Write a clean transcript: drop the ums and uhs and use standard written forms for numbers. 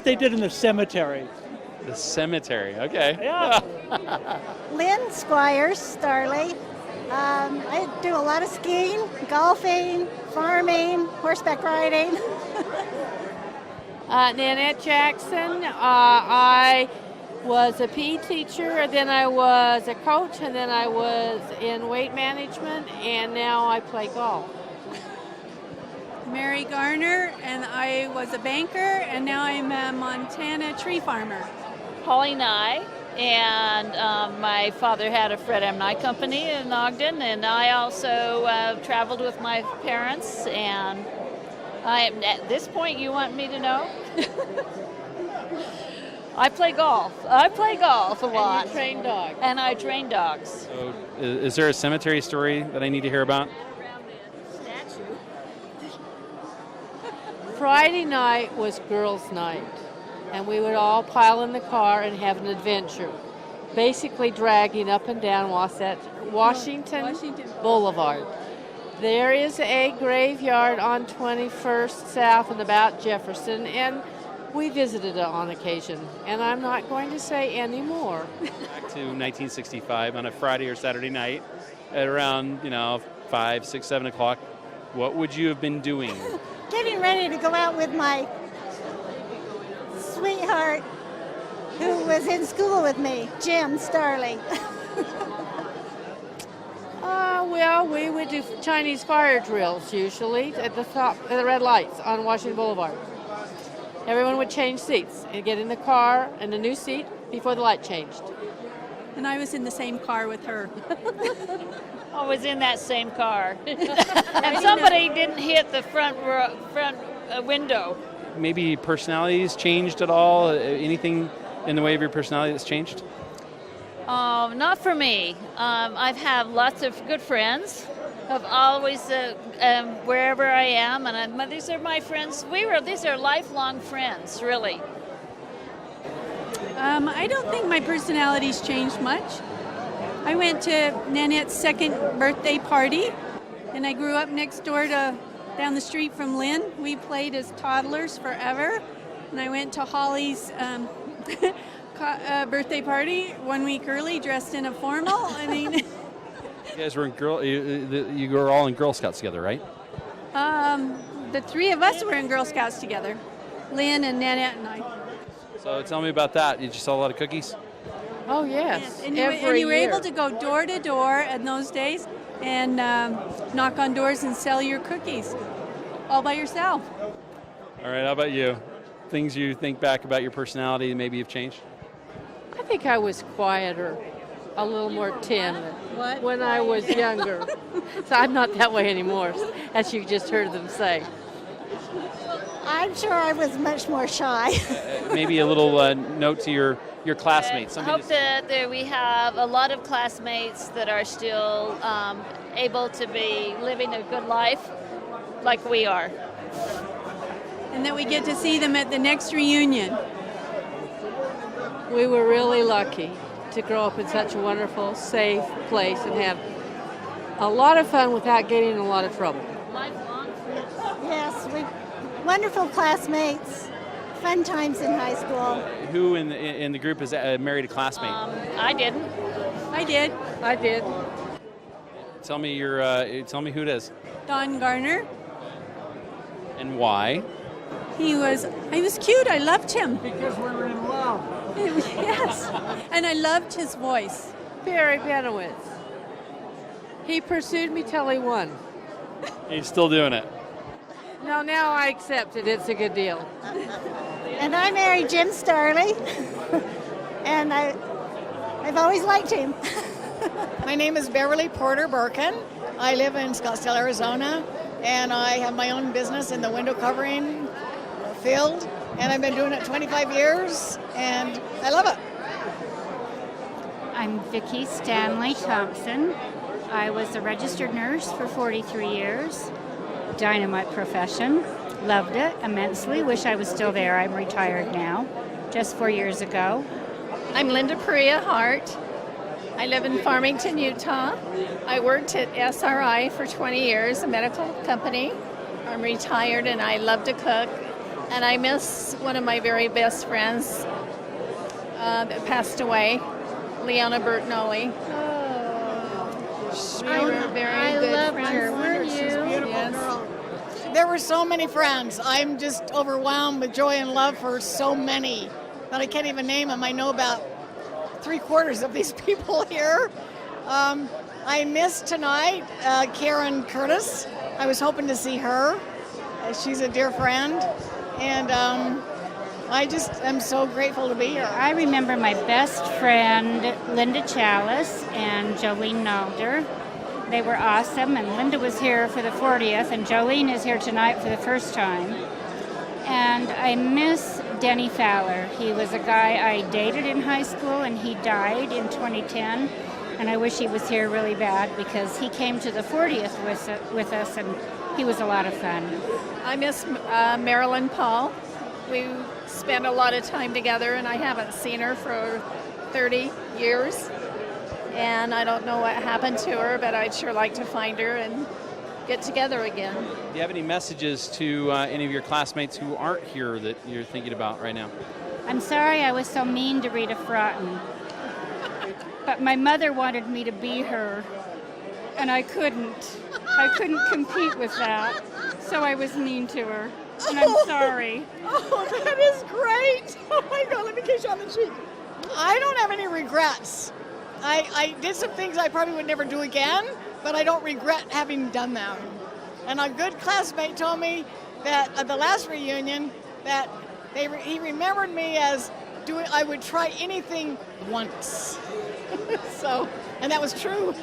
they did in the cemetery. The cemetery, okay. Yeah. Lynn Squires, Starley. I do a lot of skiing, golfing, farming, horseback riding. Nanette Jackson. I was a PE teacher, and then I was a coach, and then I was in weight management, and now I play golf. Mary Garner, and I was a banker, and now I'm a Montana tree farmer. Holly Nye, and my father had a Fred M. Nye company in Ogden, and I also traveled with my parents, and at this point you want me to know? I play golf. I play golf a lot. And you train dogs. And I train dogs. So, is there a cemetery story that I need to hear about? Around the statue. Friday night was girls' night, and we would all pile in the car and have an adventure, basically dragging up and down Washington Boulevard. There is a graveyard on 21st South and about Jefferson, and we visited it on occasion, and I'm not going to say any more. Back to 1965 on a Friday or Saturday night at around, 5, 6, 7 o'clock. What would you have been doing? Getting ready to go out with my sweetheart who was in school with me, Jim Starley. Well, we would do Chinese fire drills usually at the top at the red lights on Washington Boulevard. Everyone would change seats and get in the car and a new seat before the light changed. And I was in the same car with her. I was in that same car. And somebody didn't hit the front window. Maybe personalities changed at all? Anything in the way of your personality that's changed? Not for me. I've had lots of good friends. I've always, wherever I am, and these are my friends. These are lifelong friends, really. I don't think my personality's changed much. I went to Nanette's second birthday party, and I grew up next door down the street from Lynn. We played as toddlers forever, and I went to Holly's birthday party 1 week early, dressed in a formal. I mean, You guys were you were all in Girl Scouts together, right? the three of us were in Girl Scouts together, Lynn and Nanette and I. So tell me about that. Did you sell a lot of cookies? Oh, yes. And you were able to go door to door in those days and knock on doors and sell your cookies all by yourself. All right, how about you? Things you think back about your personality maybe have changed? I think I was quieter, a little more timid when I was younger. So I'm not that way anymore, as you just heard them say. I'm sure I was much more shy. Maybe a little note to your classmates. I hope that we have a lot of classmates that are still able to be living a good life like we are. And that we get to see them at the next reunion. We were really lucky to grow up in such a wonderful, safe place and have a lot of fun without getting in a lot of trouble. Yes, wonderful classmates, fun times in high school. Who in the group is married a classmate? I didn't. I did. I did. Tell me who it is Don Garner. and why. He was cute. I loved him. Because we were in love. Yes. And I loved his voice. Barry Benowitz. He pursued me till he won. He's still doing it. No, now I accept it. It's a good deal. And I married Jim Starley, and I've always liked him. My name is Beverly Porter Birkin. I live in Scottsdale, Arizona, and I have my own business in the window covering field, and I've been doing it 25 years, and I love it. I'm Vicki Stanley Thompson. I was a registered nurse for 43 years. Dynamite profession. Loved it immensely. Wish I was still there. I'm retired now, just 4 years ago. I'm Linda Perea Hart. I live in Farmington, Utah. I worked at SRI for 20 years, a medical company. I'm retired and I love to cook. And I miss one of my very best friends that passed away, Leona Bertinoli. We were very good friends. She's a beautiful girl. There were so many friends. I'm just overwhelmed with joy and love for so many that I can't even name them. I know about 3/4 of these people here. I missed tonight Karen Curtis. I was hoping to see her. She's a dear friend. And I just am so grateful to be here. I remember my best friend, Linda Chalice, and Jolene Nalder. They were awesome, and Linda was here for the 40th, and Jolene is here tonight for the first time. And I miss Denny Fowler. He was a guy I dated in high school, and he died in 2010. And I wish he was here really bad because he came to the 40th with us, and he was a lot of fun. I miss Marilyn Paul. We spent a lot of time together, and I haven't seen her for 30 years. And I don't know what happened to her, but I'd sure like to find her and get together again. Do you have any messages to any of your classmates who aren't here that you're thinking about right now? I'm sorry I was so mean to Rita Fraughton, but my mother wanted me to be her, and I couldn't. I couldn't compete with that, so I was mean to her, and I'm sorry. Oh, that is great. Oh my God, let me kiss you on the cheek. I don't have any regrets. I did some things I probably would never do again, but I don't regret having done them. And a good classmate told me that at the last reunion that he remembered me as I would try anything once. And that was true.